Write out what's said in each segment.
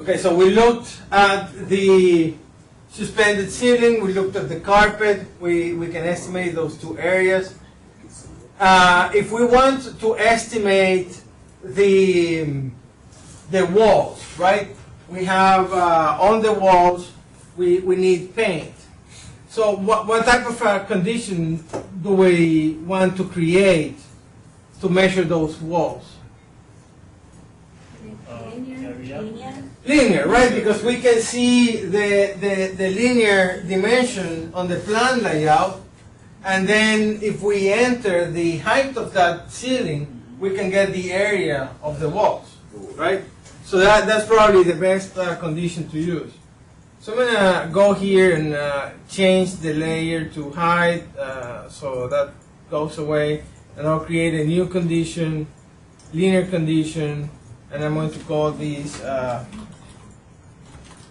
Okay, so we looked at the suspended ceiling, we looked at the carpet, we can estimate those two areas. If we want to estimate the walls, right? We have on the walls, we need paint. So what type of condition do we want to create to measure those walls? Linear, right? Because we can see the linear dimension on the plan layout, and then if we enter the height of that ceiling, we can get the area of the walls, right? So that's probably the best condition to use. So I'm gonna go here and change the layer to height, so that goes away, and I'll create a new condition, linear condition, and I'm going to call these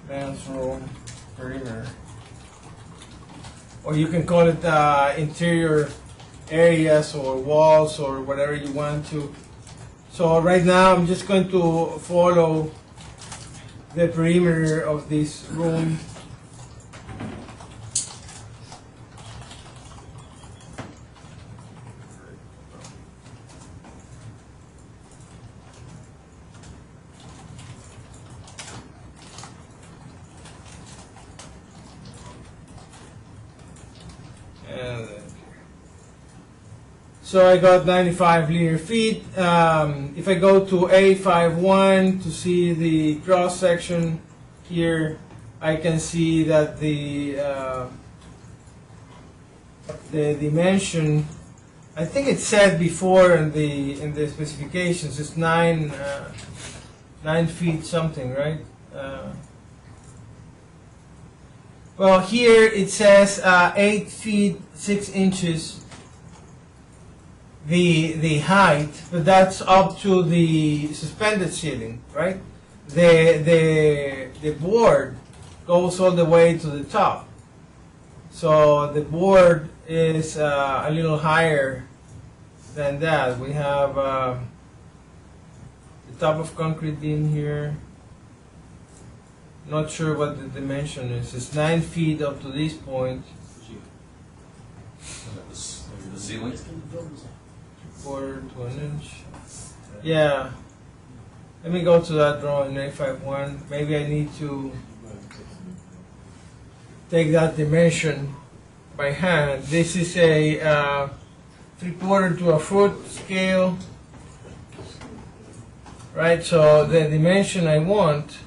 man's room perimeter, or you can call it interior areas or walls or whatever you want to. So right now I'm just going to follow the perimeter of this room. So I got 95 linear feet. If I go to A51 to see the cross section here, I can see that the dimension, I think it said before in the specifications, it's 9 feet something, right? Well, here it says 8 feet 6 inches. The height, but that's up to the suspended ceiling, right? The board goes all the way to the top. So the board is a little higher than that. We have the top of concrete beam here. Not sure what the dimension is. It's 9 feet up to this point. The ceiling? Quarter to an inch. Yeah. Let me go to that drawing, A51. Maybe I need to take that dimension by hand. This is a 3/4 to a foot scale. Right, so the dimension I want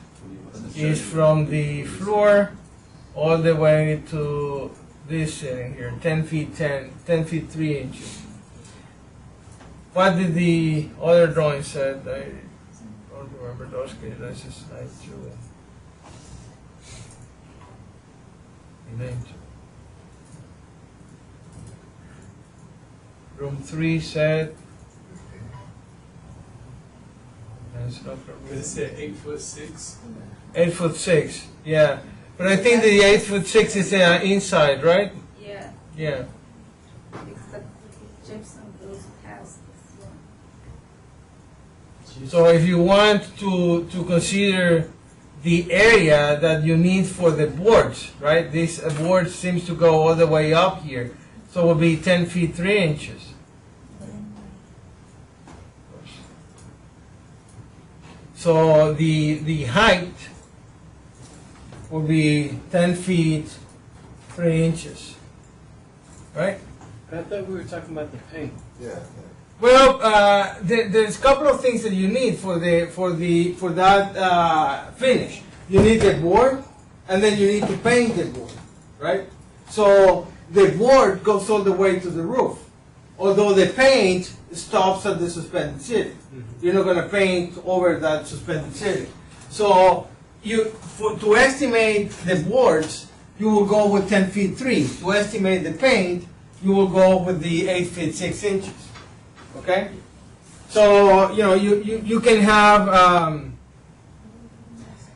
is from the floor all the way to this ceiling here, 10 feet 10 feet 3 inches. What did the other drawing said? I don't remember those cases. That's just slide through it. Room 3 said. It said 8'6". 8'6", yeah. But I think the 8'6" is inside, right? Yeah. Yeah. Except the gypsum goes past this one. So if you want to consider the area that you need for the boards, right? This board seems to go all the way up here. So it will be 10 feet 3 inches. So the height will be 10 feet 3 inches, right? I thought we were talking about the paint. Yeah. Well, there's a couple of things that you need for that finish. You need the board, and then you need to paint the board, right? So the board goes all the way to the roof, although the paint stops at the suspended ceiling. You're not going to paint over that suspended ceiling. So to estimate the boards, you will go with 10 feet 3. To estimate the paint, you will go with the 8 feet 6 inches. Okay? So, you can have,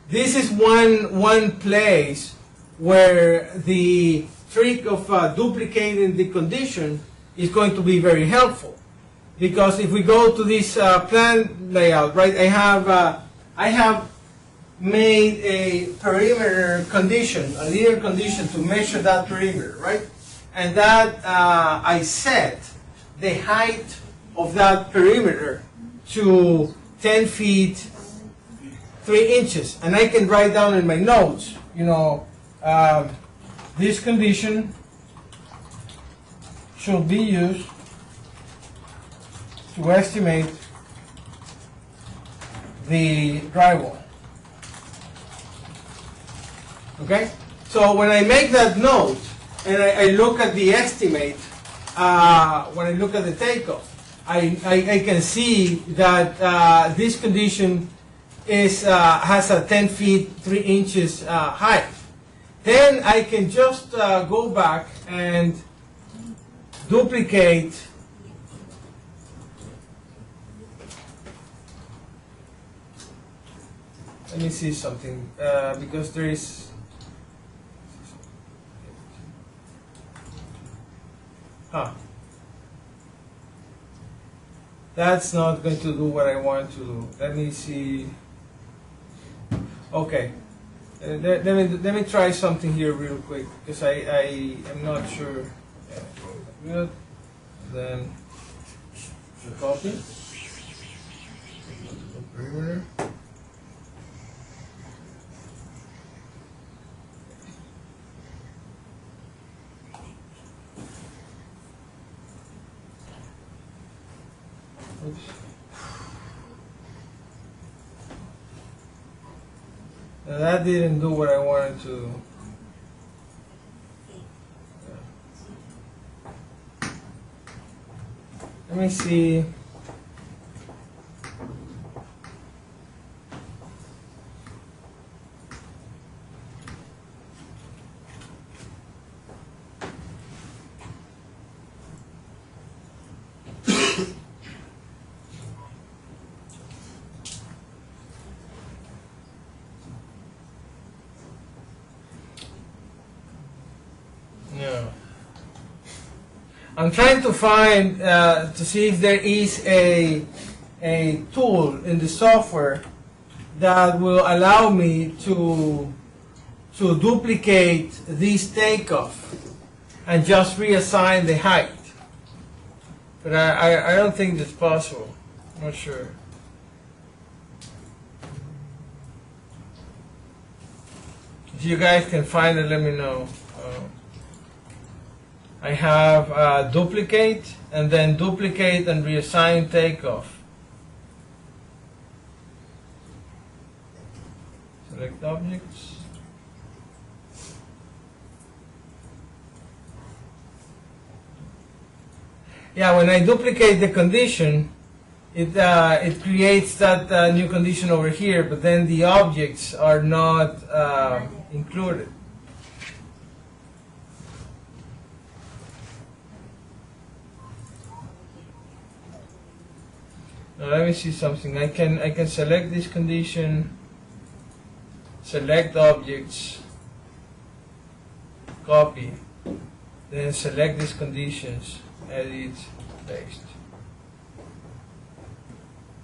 this is one place where the trick of duplicating the condition is going to be very helpful. Because if we go to this plan layout, right, I have made a perimeter condition, a linear condition to measure that perimeter, right? And that I set the height of that perimeter to 10 feet 3 inches, and I can write down in my notes, you know, this condition should be used to estimate the drywall. Okay? So when I make that note and I look at the estimate, when I look at the takeoff, I can see that this condition is has a 10 feet 3 inches height. Then I can just go back and duplicate let me see something because there is that's not going to do what I want to do. Let me see. Okay, let me try something here real quick because I am not sure. Good. Then the copy. Perimeter. Oops. Now that didn't do what I wanted to. Let me see. I'm trying to find, to see if there is a tool in the software that will allow me to duplicate this takeoff and just reassign the height. But I don't think that's possible. I'm not sure. If you guys can find it, let me know. I have duplicate and then duplicate and reassign takeoff. Select objects. Yeah, when I duplicate the condition, it creates that new condition over here, but then the objects are not included. Now let me see something. I can select this condition, select objects, copy, then select these conditions, edit, paste.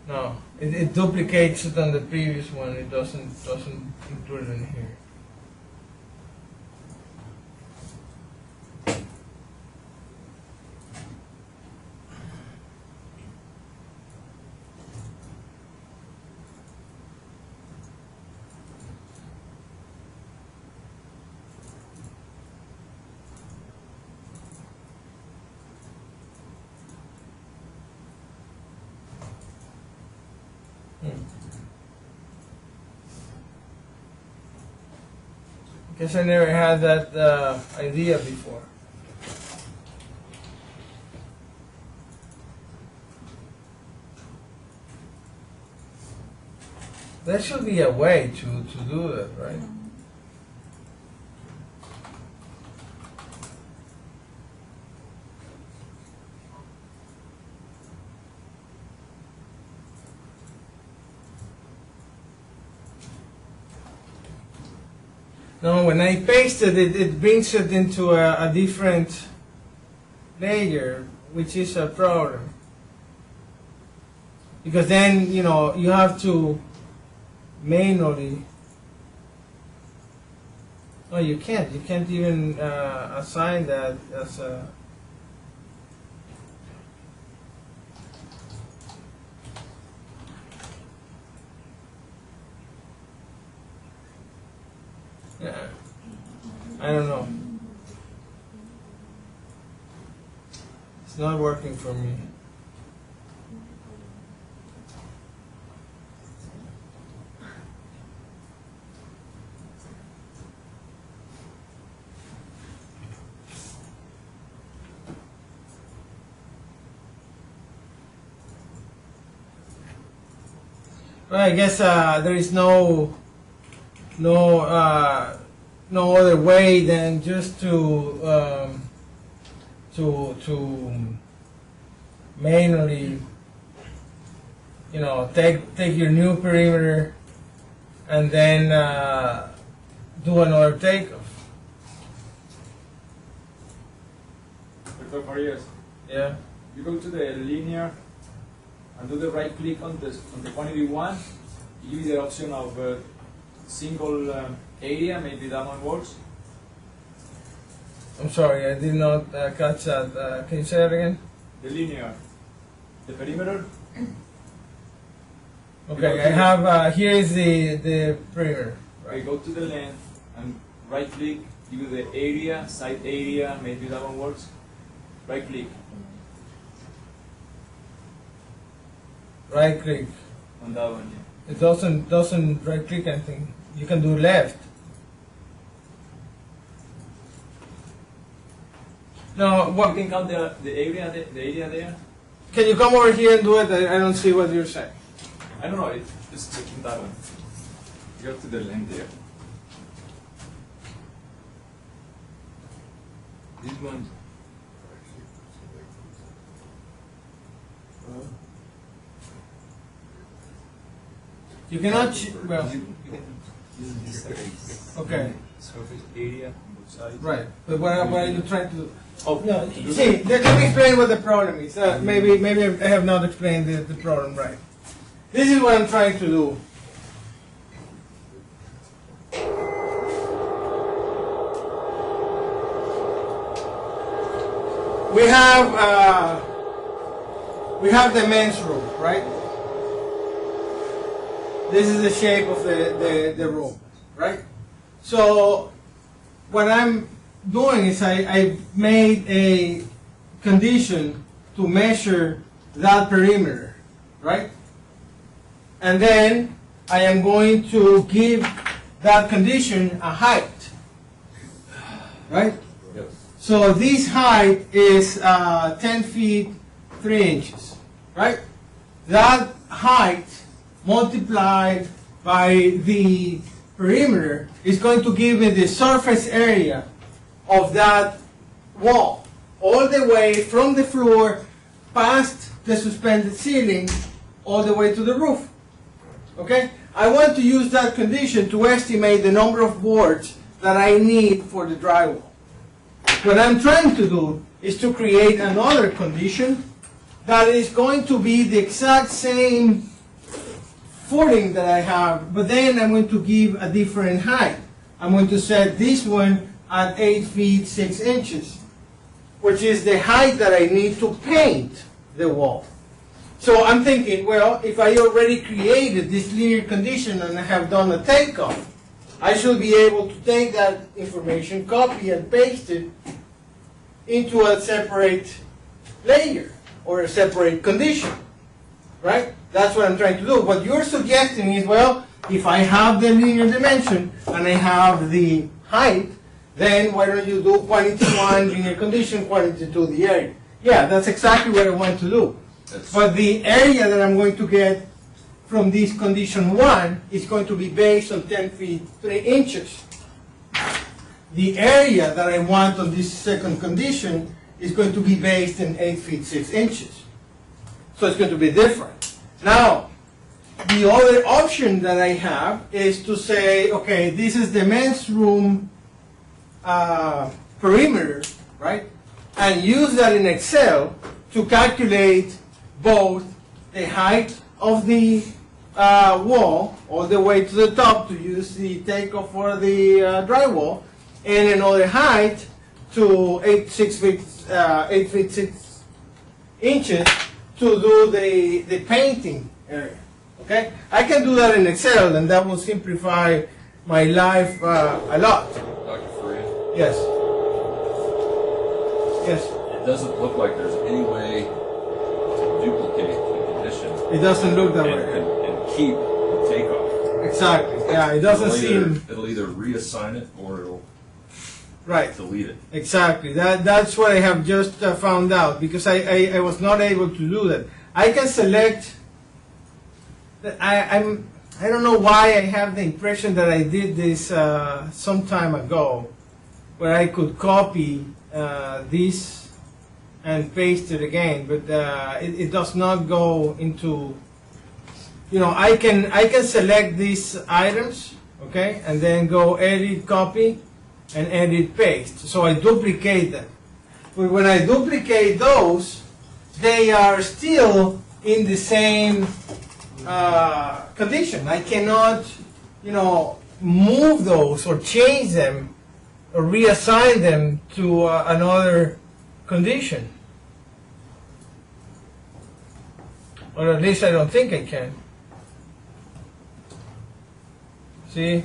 No, it duplicates it on the previous one. It doesn't include it in here. Guess I never had that idea before. There should be a way to do that, right? No, when I paste it, it brings it into a different layer, which is a problem. Because then, you know, you have to manually Oh, you can't. You can't even assign that as a. Yeah. I don't know. It's not working for me. Well, I guess there is no other way than just to manually, take your new perimeter and then do another takeoff. Dr. Farias, Yeah. you go to the linear and do the right click on the quantity 1. You give you the option of single area, maybe that one works. I'm sorry, I did not catch that. Can you say that again? The linear, the perimeter. Okay, I have here is the perimeter. Okay, go to the length and right click, give you the area, side area, maybe that one works. Right click Right click. on that one, yeah. It doesn't right click anything. You can do left. No, You what? can count the area, the area there. Can you come over here and do it? I don't see what you're saying. I don't know, just checking that one. Go to the length there. This one. You cannot. Well, You can use this space. okay, Surface area on both sides. right. But what are you trying to do? Oh, No, see, let me explain what the problem is. Maybe I have not explained the problem right. This is what I'm trying to do. We have the men's room, right? This is the shape of the room, right? So what I'm doing is I made a condition to measure that perimeter, right? And then I am going to give that condition a height, right? Yes. So this height is 10 feet 3 inches, right? That height multiplied by the perimeter is going to give me the surface area of that wall, all the way from the floor past the suspended ceiling all the way to the roof. Okay? I want to use that condition to estimate the number of boards that I need for the drywall. What I'm trying to do is to create another condition that is going to be the exact same footing that I have, but then I'm going to give a different height. I'm going to set this one at 8 feet 6 inches, which is the height that I need to paint the wall. So I'm thinking, well, if I already created this linear condition and I have done a takeoff, I should be able to take that information, copy and paste it into a separate layer or a separate condition, right? That's what I'm trying to do. What you're suggesting is, well, if I have the linear dimension and I have the height, then why don't you do quantity 1 linear condition, quantity 2 the area? Yeah, that's exactly what I want to do. But the area that I'm going to get from this condition 1 is going to be based on 10 feet 3 inches. The area that I want on this second condition is going to be based in 8 feet 6 inches. So it's going to be different. Now, the other option that I have is to say, okay, this is the men's room perimeter, right? And use that in Excel to calculate both the height of the wall all the way to the top to use the takeoff for the drywall, and another height to 8 feet 6 inches to do the painting area. Okay, I can do that in Excel, and that will simplify my life a lot. Dr. Faria, Yes. Yes. it doesn't look like there's any way to duplicate the condition It doesn't look that and, way. and keep the takeoff. Exactly. Yeah, it doesn't seem It'll either reassign it or it'll right. delete it. Exactly. That's what I have just found out, because I was not able to do that. I can select. I don't know why I have the impression that I did this some time ago, where I could copy this and paste it again, but it does not go into. You know, I can select these items, okay, and then go edit copy and edit paste. So I duplicate them. But when I duplicate those, they are still in the same condition. I cannot, you know, move those or change them or reassign them to another condition. Or at least I don't think I can. See?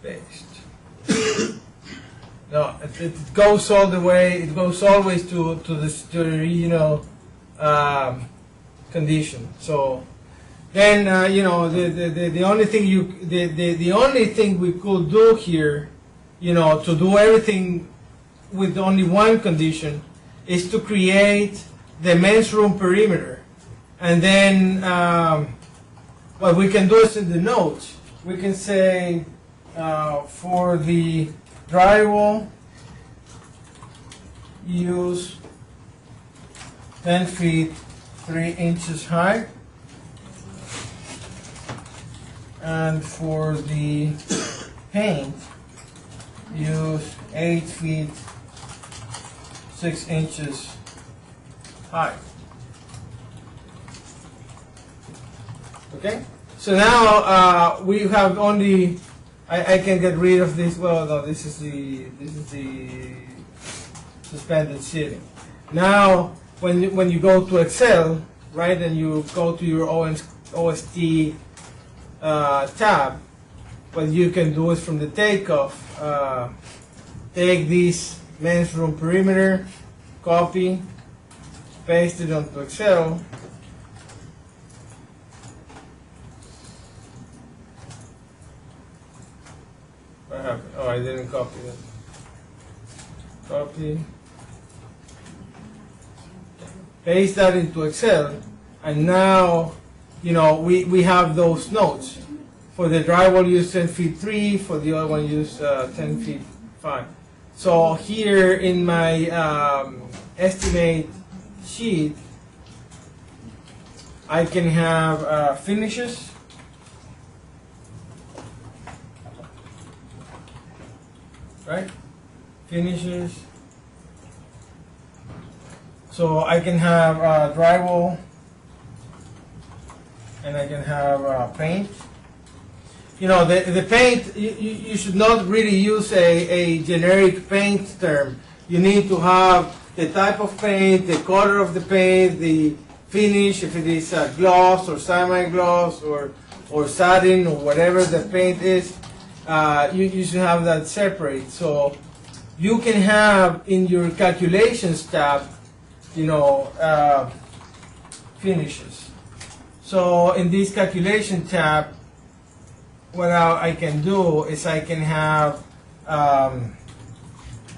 Paste. No, it goes all the way. It goes always to the original condition. So then you know the only thing the only thing we could do here, you know, to do everything with only one condition, is to create the men's room perimeter, and then what we can do is in the notes we can say for the drywall use 10 feet 3 inches high, and for the paint use 8 feet 6 inches high. Okay, so now we have only. I can get rid of this. Well, no, this is the suspended ceiling. Now, when you go to Excel, right, and you go to your OST tab, what you can do is from the takeoff, take this men's room perimeter, copy, paste it onto Excel. What happened? Oh, I didn't copy that. Copy. Paste that into Excel, and now, you know, we have those notes. For the drywall, use 10 feet 3. For the other one, use 10 feet 5. So here in my estimate sheet, I can have finishes. Right? Finishes. So I can have drywall, and I can have paint. You know, the paint, you should not really use a generic paint term. You need to have the type of paint, the color of the paint, the finish, if it is gloss or semi-gloss or satin or whatever the paint is. You should have that separate. So you can have in your calculations tab, you know, finishes. So in this calculation tab, what I can do is I can have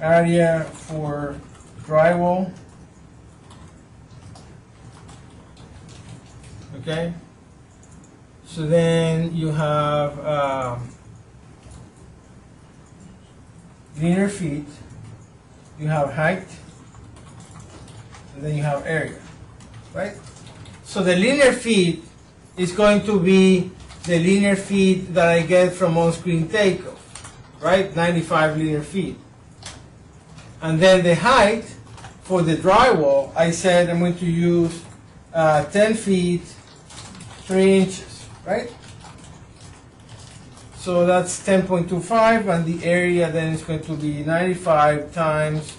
area for drywall. Okay. So then you have linear feet, you have height, and then you have area, right? So the linear feet is going to be the linear feet that I get from on-screen takeoff, right? 95 linear feet. And then the height for the drywall, I said I'm going to use 10 feet 3 inches, right? So that's 10.25, and the area then is going to be 95 times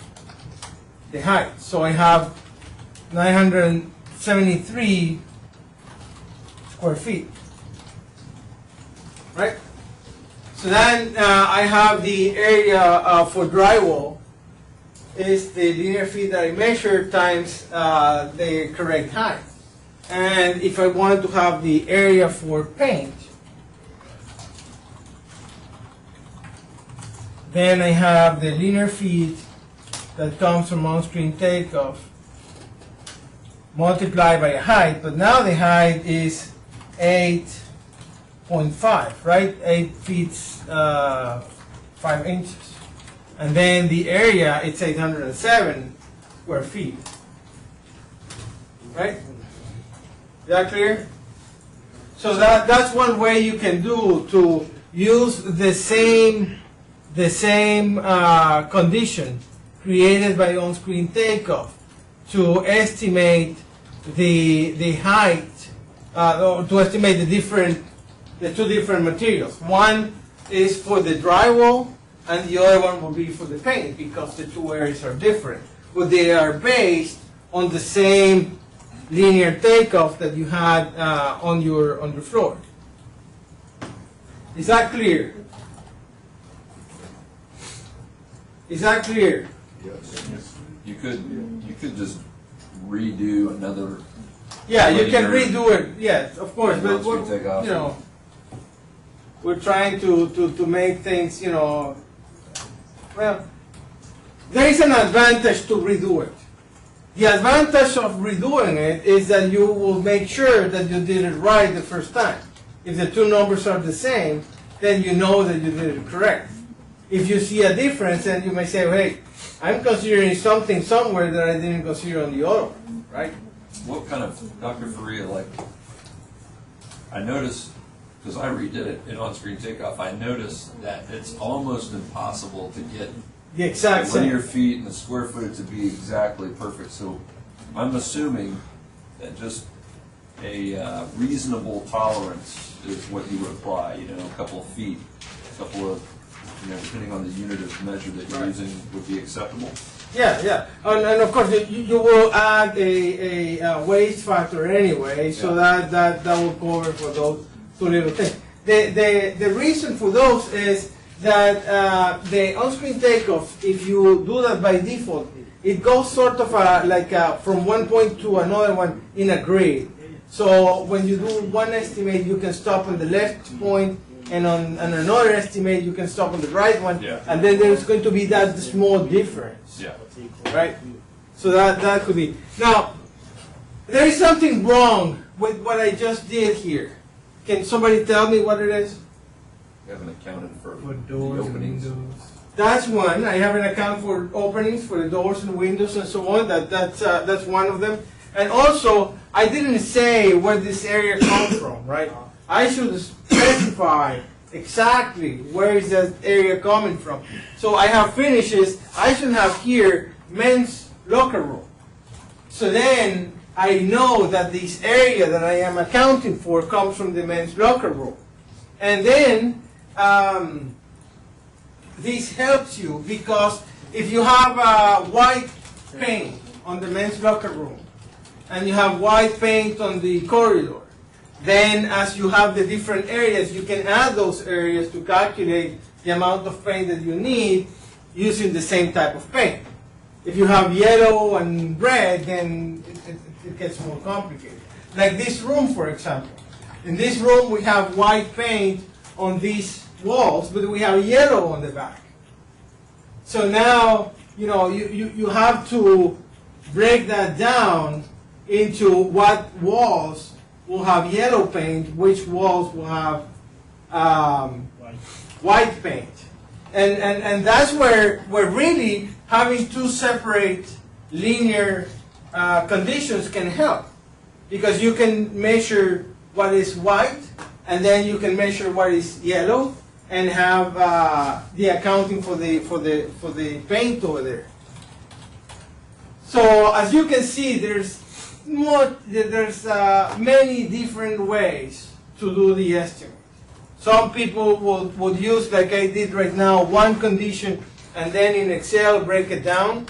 the height. So I have 973 square feet, right? So then I have the area for drywall is the linear feet that I measured times the correct height. And if I want to have the area for paint, then I have the linear feet that comes from on-screen takeoff multiplied by a height, but now the height is 8.5, right? 8 feet 5 inches. And then the area, it's 807 square feet. Right? Is that clear? So that's one way you can do to use the same condition created by on-screen takeoff to estimate the height, or to estimate the two different materials. One is for the drywall, and the other one will be for the paint, because the two areas are different, but they are based on the same linear takeoff that you had on your floor. Is that clear? Is that clear? Yes. You could just redo another. Yeah, you can linear- redo it. Yes, of course, And but once we we're, take off. you know, we're trying to make things, you know. Well, there is an advantage to redo it. The advantage of redoing it is that you will make sure that you did it right the first time. If the two numbers are the same, then you know that you did it correct. If you see a difference, then you may say, hey, I'm considering something somewhere that I didn't consider on the other one, right? What kind of, Dr. Faria, like, I noticed, because I redid it in on-screen takeoff, I noticed that it's almost impossible to get The exact the linear same. feet and the square footage to be exactly perfect. So I'm assuming that just a reasonable tolerance is what you would apply, you know, a couple of feet, a couple of, you know, depending on the unit of measure that you're Right. using would be acceptable. Yeah, yeah. And of course, you will add a waste factor anyway, so Yeah. that will cover for those two little things. The reason for those is that the on-screen takeoff, if you do that by default, it goes sort of from one point to another one in a grid. So when you do one estimate, you can stop on the left point, and on another estimate, you can stop on the right one, Yeah. and then there's going to be that small difference. Yeah. Right? So that could be. Now, there is something wrong with what I just did here. Can somebody tell me what it is? You haven't accounted for For the doors and openings. windows. That's one. I have an account for openings, for the doors and windows and so on. That's one of them. And also, I didn't say where this area comes from, right? I should specify exactly where is that area coming from. So I have finishes. I should have here men's locker room. So then I know that this area that I am accounting for comes from the men's locker room. And then this helps you because if you have white paint on the men's locker room and you have white paint on the corridor, then as you have the different areas, you can add those areas to calculate the amount of paint that you need using the same type of paint. If you have yellow and red, then it gets more complicated. Like this room, for example. In this room, we have white paint on these walls, but we have yellow on the back. So now, you know, you have to break that down into what walls will have yellow paint, which walls will have white paint. And that's where we're really having two separate linear conditions can help. Because you can measure what is white, and then you can measure what is yellow, and have the accounting for the paint over there. So as you can see, there's many different ways to do the estimate. Some people would use, like I did right now, one condition and then in Excel break it down.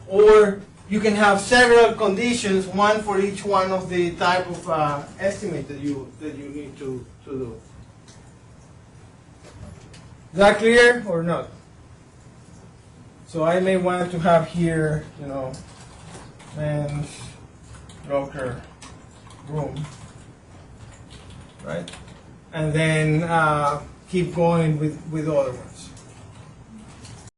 Or you can have several conditions, one for each one of the type of estimate that you need to do. Is that clear or not? So I may want to have here, you know, men's locker room, right? And then keep going with other ones.